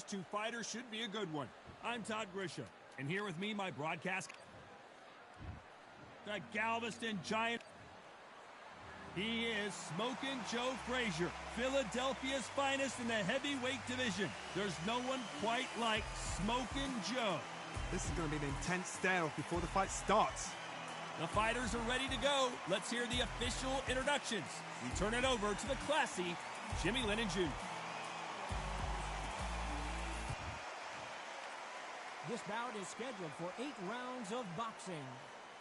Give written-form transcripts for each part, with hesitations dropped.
two fighters should be a good one. I'm Todd Grisham, and here with me, my broadcast, the Galveston Giant. He is Smokin' Joe Frazier, Philadelphia's finest in the heavyweight division. There's no one quite like Smokin' Joe. This is going to be an intense stare-off before the fight starts. The fighters are ready to go. Let's hear the official introductions. We turn it over to the classy Jimmy Lennon Jr. This bout is scheduled for 8 rounds of boxing.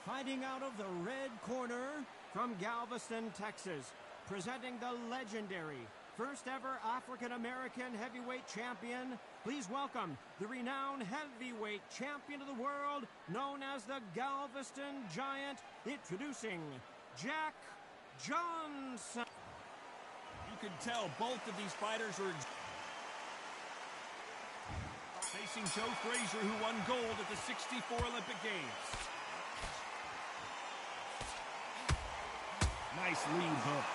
Fighting out of the red corner from Galveston, Texas, presenting the legendary first ever African-American heavyweight champion. Please welcome the renowned heavyweight champion of the world, known as the Galveston Giant, introducing Jack Johnson. You can tell both of these fighters are facing Joe Frazier, who won gold at the '64 Olympic Games. Nice lead hook.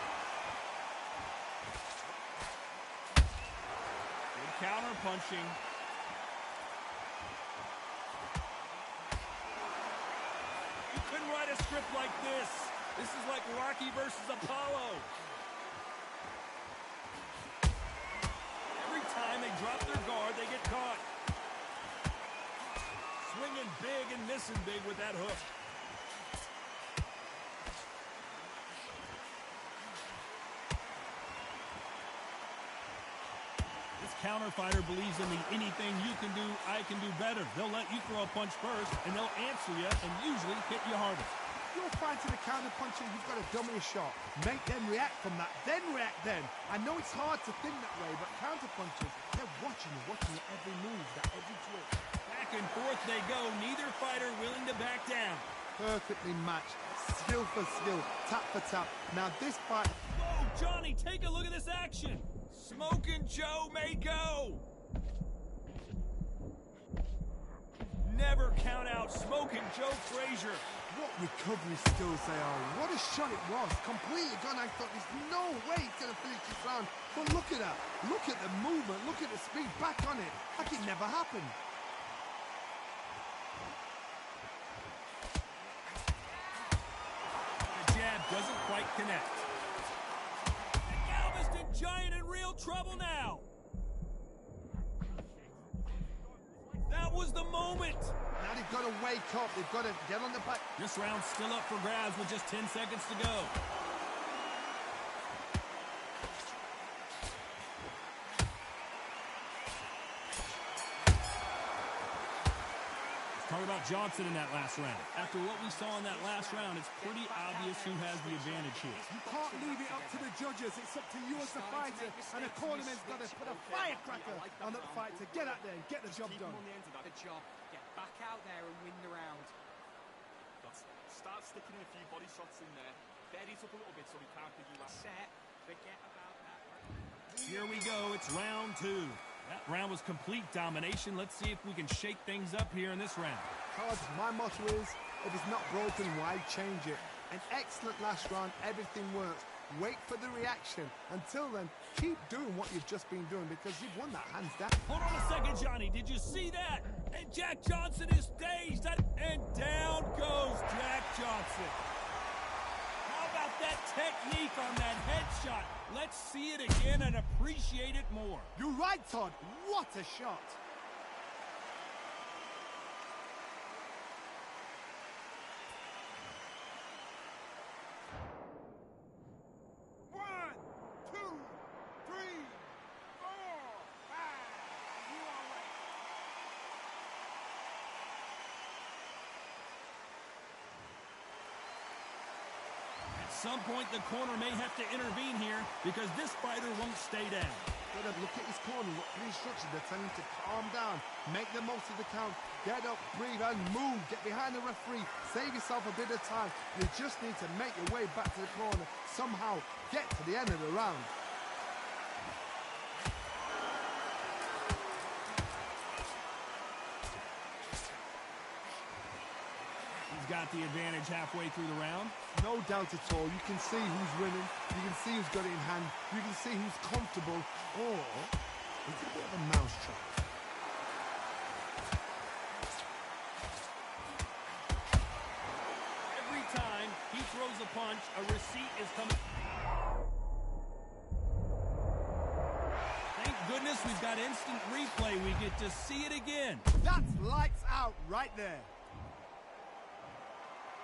Good counter punching. You couldn't write a script like this. This is like Rocky versus Apollo. Every time they drop their guard, they get caught. Swinging big and missing big with that hook. This counter fighter believes in the anything you can do, I can do better. They'll let you throw a punch first, and they'll answer you and usually hit you harder. You're fighting a counter puncher, you've got to dummy a shot. Make them react from that, then react then. I know it's hard to think that way, but counter punchers, they're watching your every move, that every twitch. Back and forth they go, neither fighter willing to back down. Perfectly matched, skill for skill, tap for tap. Now this fight... Whoa, Johnny, take a look at this action. Smokin' Joe may go. Never count out Smokin' Joe Frazier. What recovery skills they are. What a shot it was. Completely gone. I thought there's no way he's going to finish this round. But look at that. Look at the movement. Look at the speed. Back on it. Like it never happened. The jab doesn't quite connect. The Galveston Giant in real trouble now. That was the moment. Now they've got to wake up. They've got to get on the back. This round's still up for grabs with just 10 seconds to go. Let's talk about Johnson in that last round. After what we saw in that last round, it's pretty obvious who has the advantage here. You can't leave it up to the judges. It's up to you as the fighter. And the cornerman's got to put a firecracker on that fight to get out there and get the job done. Get back out there and win the round. Start sticking in a few body shots in there. Berries up a little bit so we can't figure out. Set. Forget about that. Here we go. It's round 2. That round was complete domination. Let's see if we can shake things up here in this round. Todd, my motto is, if it's not broken, why change it? An excellent last round. Everything works. Wait for the reaction. Until then, keep doing what you've just been doing because you've won that hands down. Hold on a second, Johnny. Did you see that? And Jack Johnson is dazed. And down goes Jack Johnson. How about that technique on that headshot? Let's see it again and appreciate it more. You're right, Todd. What a shot. At some point, the corner may have to intervene here because this fighter won't stay down. Look at his corner. Look at the instructions. They're telling him to calm down. Make the most of the count. Get up, breathe, and move. Get behind the referee. Save yourself a bit of time. You just need to make your way back to the corner. Somehow get to the end of the round. Got the advantage halfway through the round. No doubt at all. You can see who's winning. You can see who's got it in hand. You can see who's comfortable. Or it's a bit of a mousetrap. punch, a receipt is coming. Thank goodness we've got instant replay. We get to see it again. That's lights out right there.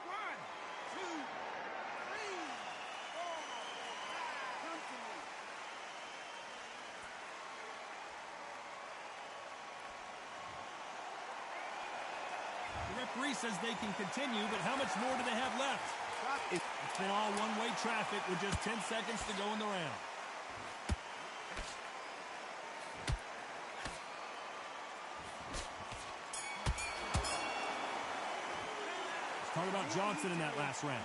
1, 2, 3, 4, 5. Come to me. The referee says they can continue, but how much more do they have left? It's been all one-way traffic with just 10 seconds to go in the round. Let's talk about Johnson in that last round.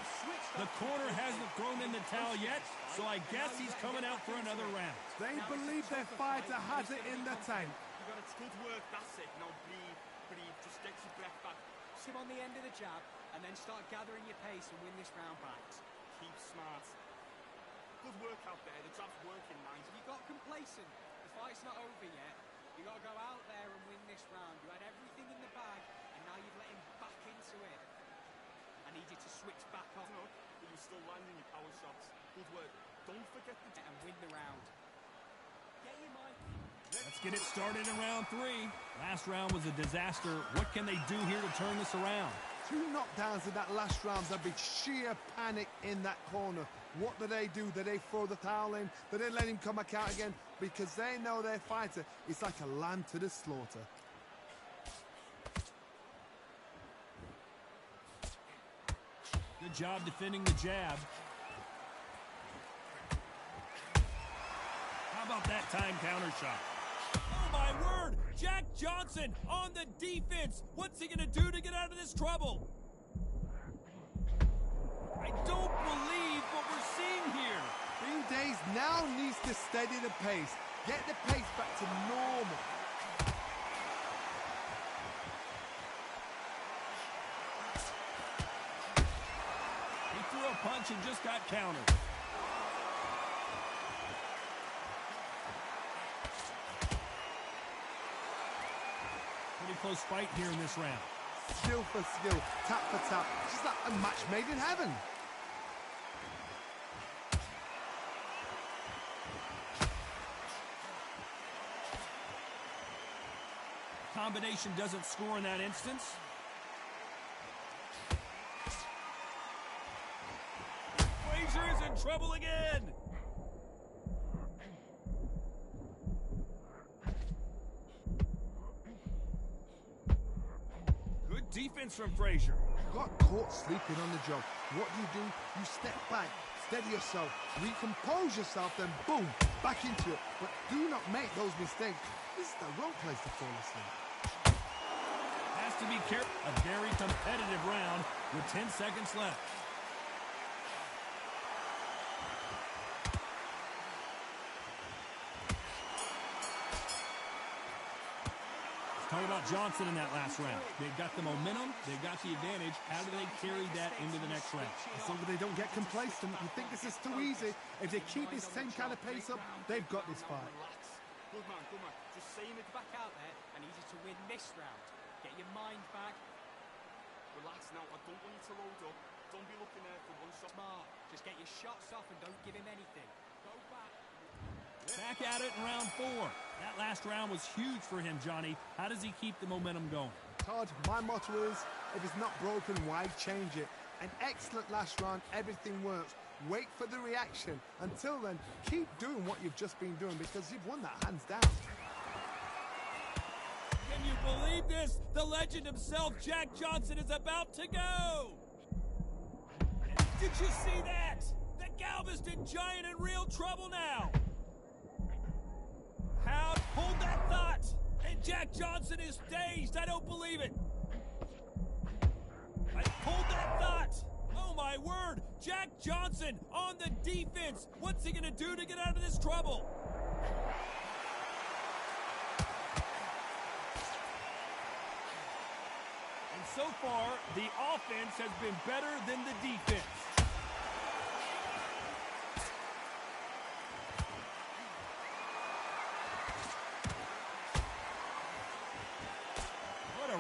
The corner hasn't thrown in the towel yet, so I guess he's coming out for another round. They believe their fighter has it in the tank. You got it. Good work. That's it. Now breathe. Just get your breath back. Him on the end of the jab, and then start gathering your pace and win this round back. Keep smart. Good work out there. The jab's working nice. You got complacent. The fight's not over yet. You got to go out there and win this round. You had everything in the bag, and now you've let him back into it. I need you to switch back on. No, but you're still landing your power shots. Good work. Don't forget the And win the round. Get your mind. Let's get it started in round 3. Last round was a disaster. What can they do here to turn this around? 2 knockdowns in that last round. There'd be sheer panic in that corner. What do? Do they throw the towel in? Do they let him come back out again? Because they know their fighter is like a lamb to the slaughter. Good job defending the jab. How about that time counter shot? Oh, my word! Jack Johnson on the defense. What's he going to do to get out of this trouble? I don't believe what we're seeing here. Green Days now needs to steady the pace. Get the pace back to normal. He threw a punch and just got countered. Pretty close fight here in this round. Skill for skill, tap for tap. Just like a match made in heaven. Combination doesn't score in that instance. Frazier is in trouble again. Good defense from Frazier. Got caught sleeping on the job. What do? You step back, steady yourself, recompose yourself, then boom, back into it. But do not make those mistakes. This is the wrong place to fall asleep. Has to be careful. A very competitive round with 10 seconds left. Talk about Johnson in that last round. They've got the momentum, they've got the advantage. How do they carry that into the next round? As long as they don't get complacent, you think this is too easy. If they keep this same kind of pace up, they've got this fight. Relax. Good man, good man. Just saying it Back out there. I need you to win this round. Get your mind back. Relax now. I don't want you to load up. Don't be looking there for one shot. Smart. Just get your shots off and don't give him anything. Go back. Back at it in round 4. That last round was huge for him, Johnny. How does he keep the momentum going? Todd, my motto is, if it's not broken, why change it? An excellent last round, everything works. Wait for the reaction. Until then, keep doing what you've just been doing because you've won that hands down. Can you believe this? The legend himself, Jack Johnson, is about to go! Did you see that? The Galveston Giant in real trouble now! How? Hold that thought! And Jack Johnson is dazed. I don't believe it. Hold that thought! Oh, my word! Jack Johnson on the defense. What's he going to do to get out of this trouble? And so far, the offense has been better than the defense.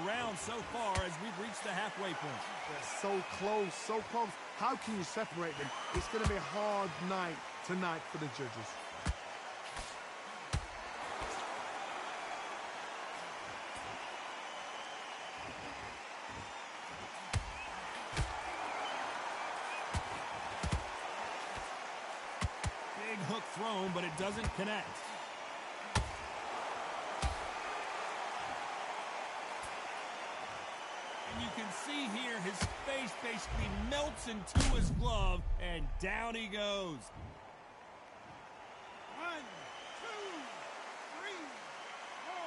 Round so far as we've reached the halfway point. They're so close, so close. How can you separate them? It's going to be a hard night tonight for the judges. Big hook thrown, but it doesn't connect. And you can see here his face basically melts into his glove, and down he goes. 1, 2, 3, 4,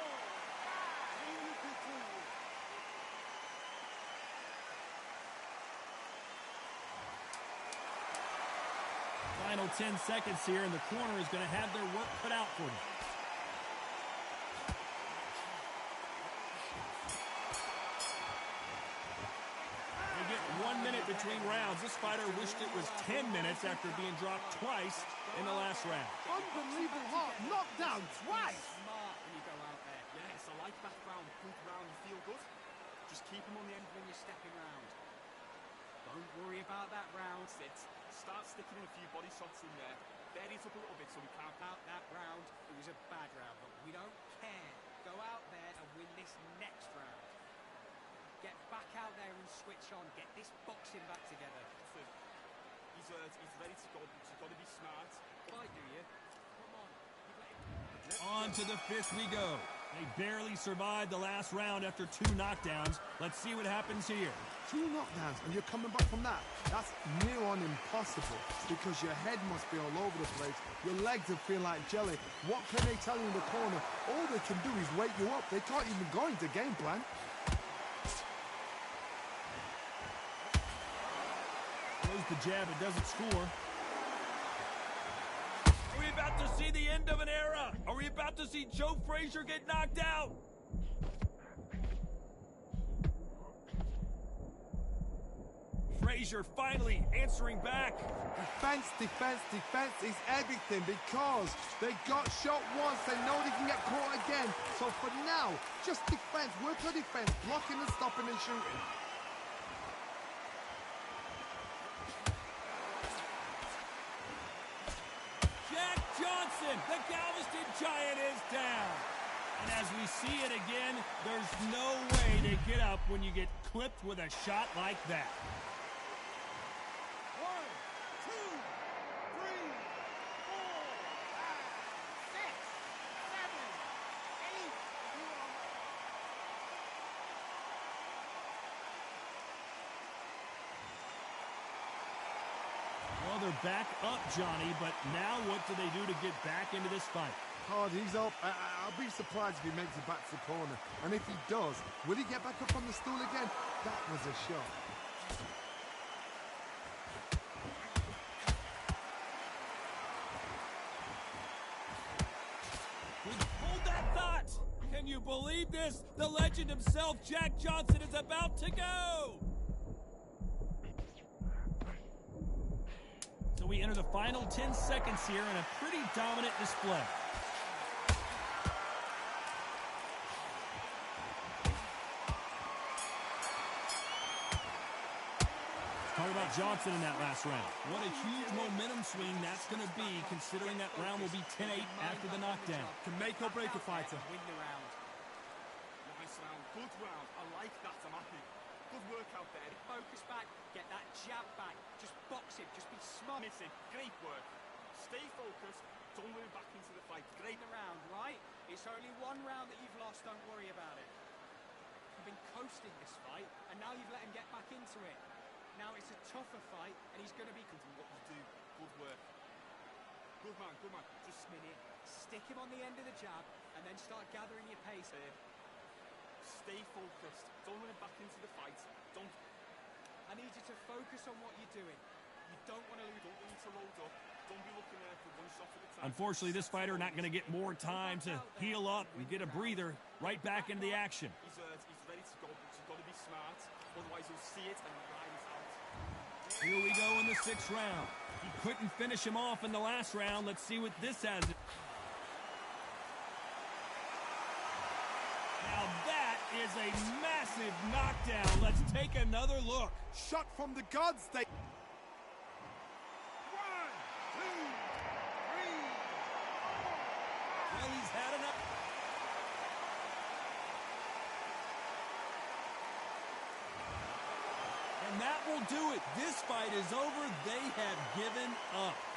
5. Final 10 seconds here, and the corner is going to have their work cut out for them. They get 1 minute between rounds. This fighter wished it was 10 minutes after being dropped twice in the last round. Unbelievable heart, knocked down twice. Smart when you go out there. Yes, I like that round. Good round, you feel good. Just keep him on the end when you're stepping round. Don't worry about that round. Start sticking in a few body shots in there. Buries up a little bit so we can't out that round. It was a bad round, but we don't care. Go out there and win this next round. Get back out there and switch on. Get this boxing back together. He's ready to go, but you've got to be smart. Why do you? Come on. On to the fifth we go. They barely survived the last round after 2 knockdowns. Let's see what happens here. 2 knockdowns and you're coming back from that. That's near on impossible because your head must be all over the place. Your legs will feel like jelly. What can they tell you in the corner? All they can do is wake you up. They can't even go into game plan. Throws the jab, it doesn't score. Are we about to see the end of an era? Are we about to see Joe Frazier get knocked out? Frazier finally answering back. Defense, defense, defense is everything because they got shot once. They know they can get caught again. So for now, just defense. Work on defense. Blocking and stopping and shooting. Jack Johnson, the Galveston Giant, is down. And as we see it again, there's no way to get up when you get clipped with a shot like that. 1, 2, 3, 4, 5, 6, 7, 8. Well, they're back up, Johnny, but now what do they do to get back into this fight? Hard, he's up. I'll be surprised if he makes it back to the corner. And if he does, will he get back up on the stool again? That was a shot. Hold that thought! Can you believe this? The legend himself, Jack Johnson, is about to go! So we enter the final 10 seconds here in a pretty dominant display. Talk about Johnson in that last round. What a huge momentum swing that's going to be, considering that round will be 10-8 after the knockdown. Can make or break a fighter. Win the round. Nice round. Good round. I like that. I'm happy. Good work out there. Focus back. Get that jab back. Just box it. Just be smart. Missing. Great work. Stay focused. Don't worry back into the fight. Great round, right? It's only 1 round that you've lost. Don't worry about it. You've been coasting this fight, and now you've let him get back into it. Now it's a tougher fight, and he's going to be what you do. Good work. Good man, good man. Just a minute. Stick him on the end of the jab, and then start gathering your pace here. Stay focused. Don't run it back into the fight. Don't. I need you to focus on what you're doing. You don't want to lose. Don't need to load up. Don't be looking there for 1 shot at a time. Unfortunately, this fighter not going to get more time to heal up and get a breather. Right back into the action. He's ready to go, but you've got to be smart. Otherwise, you'll see it and ride it out. Here we go in the 6th round. He couldn't finish him off in the last round. Let's see what this has. Now that is a massive knockdown. Let's take another look. Shot from the gods. Well, he's had enough. And that will do it. This fight is over. They have given up.